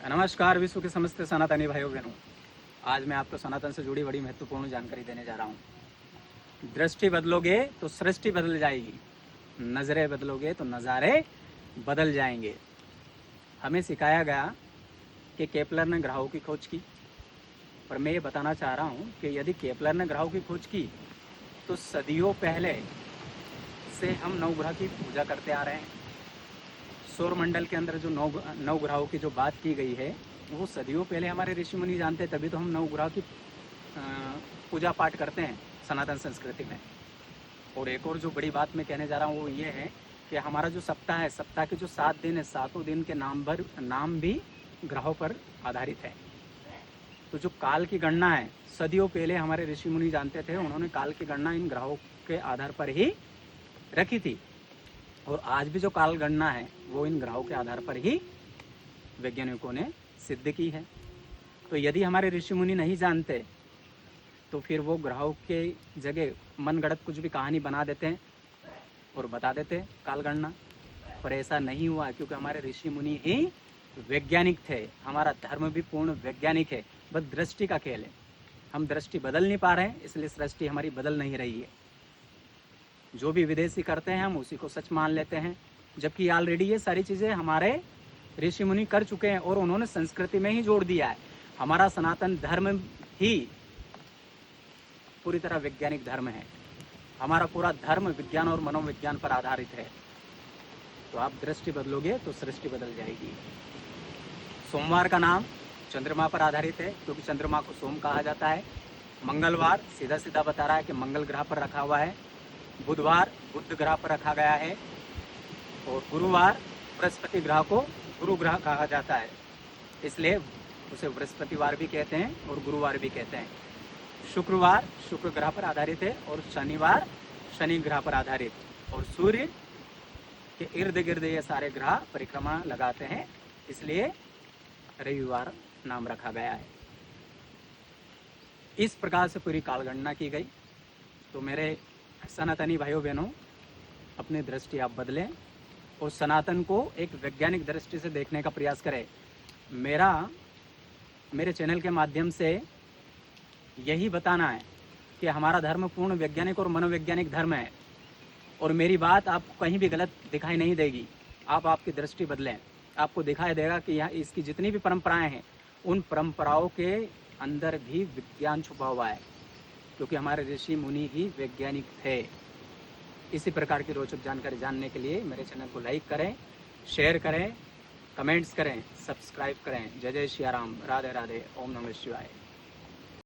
नमस्कार विश्व के समस्त सनातनी भाइयों बहनों। आज मैं आपको सनातन से जुड़ी बड़ी महत्वपूर्ण जानकारी देने जा रहा हूँ। दृष्टि बदलोगे तो सृष्टि बदल जाएगी, नज़रें बदलोगे तो नज़ारे बदल जाएंगे। हमें सिखाया गया कि केपलर ने ग्रहों की खोज की, पर मैं ये बताना चाह रहा हूँ कि यदि केपलर ने ग्रहों की खोज की तो सदियों पहले से हम नवग्रह की पूजा करते आ रहे हैं। सौर मंडल के अंदर जो नौ ग्रहों की जो बात की गई है वो सदियों पहले हमारे ऋषि मुनि जानते, तभी तो हम नौ ग्रह की पूजा पाठ करते हैं सनातन संस्कृति में। और एक और जो बड़ी बात मैं कहने जा रहा हूँ वो ये है कि हमारा जो सप्ताह है, सप्ताह के जो 7 दिन है, 7 दिन के नाम भी ग्रहों पर आधारित है। तो जो काल की गणना है सदियों पहले हमारे ऋषि मुनि जानते थे, उन्होंने काल की गणना इन ग्रहों के आधार पर ही रखी थी। और आज भी जो काल गणना है वो इन ग्रहों के आधार पर ही वैज्ञानिकों ने सिद्ध की है। तो यदि हमारे ऋषि मुनि नहीं जानते तो फिर वो ग्रहों के जगह मनगढ़ंत कुछ भी कहानी बना देते हैं और बता देते काल गणना, पर ऐसा नहीं हुआ क्योंकि हमारे ऋषि मुनि ही वैज्ञानिक थे। हमारा धर्म भी पूर्ण वैज्ञानिक है, बस दृष्टि का खेल है। हम दृष्टि बदल नहीं पा रहे हैं, इसलिए सृष्टि हमारी बदल नहीं रही है। जो भी विदेशी करते हैं हम उसी को सच मान लेते हैं, जबकि ऑलरेडी ये सारी चीज़ें हमारे ऋषि मुनि कर चुके हैं और उन्होंने संस्कृति में ही जोड़ दिया है। हमारा सनातन धर्म ही पूरी तरह वैज्ञानिक धर्म है। हमारा पूरा धर्म विज्ञान और मनोविज्ञान पर आधारित है। तो आप दृष्टि बदलोगे तो सृष्टि बदल जाएगी। सोमवार का नाम चंद्रमा पर आधारित है क्योंकि चंद्रमा को सोम कहा जाता है। मंगलवार सीधा सीधा बता रहा है कि मंगल ग्रह पर रखा हुआ है। बुधवार बुध ग्रह पर रखा गया है और गुरुवार बृहस्पति ग्रह को गुरु ग्रह कहा जाता है, इसलिए उसे बृहस्पतिवार भी कहते हैं और गुरुवार भी कहते हैं। शुक्रवार शुक्र ग्रह पर आधारित है और शनिवार शनि ग्रह पर आधारित, और सूर्य के इर्द गिर्द ये सारे ग्रह परिक्रमा लगाते हैं, इसलिए रविवार नाम रखा गया है। इस प्रकार से पूरी कालगणना की गई। तो मेरे सनातनी भाइयों बहनों, अपनी दृष्टि आप बदलें और सनातन को एक वैज्ञानिक दृष्टि से देखने का प्रयास करें। मेरे चैनल के माध्यम से यही बताना है कि हमारा धर्म पूर्ण वैज्ञानिक और मनोवैज्ञानिक धर्म है, और मेरी बात आपको कहीं भी गलत दिखाई नहीं देगी। आप आपकी दृष्टि बदलें, आपको दिखाई देगा कि यहाँ इसकी जितनी भी परंपराएं हैं उन परंपराओं के अंदर भी विज्ञान छुपा हुआ है, क्योंकि हमारे ऋषि मुनि ही वैज्ञानिक थे। इसी प्रकार की रोचक जानकारी जानने के लिए मेरे चैनल को लाइक करें, शेयर करें, कमेंट्स करें, सब्सक्राइब करें। जय जय श्री राम, राधे राधे, ओम नमः शिवाय।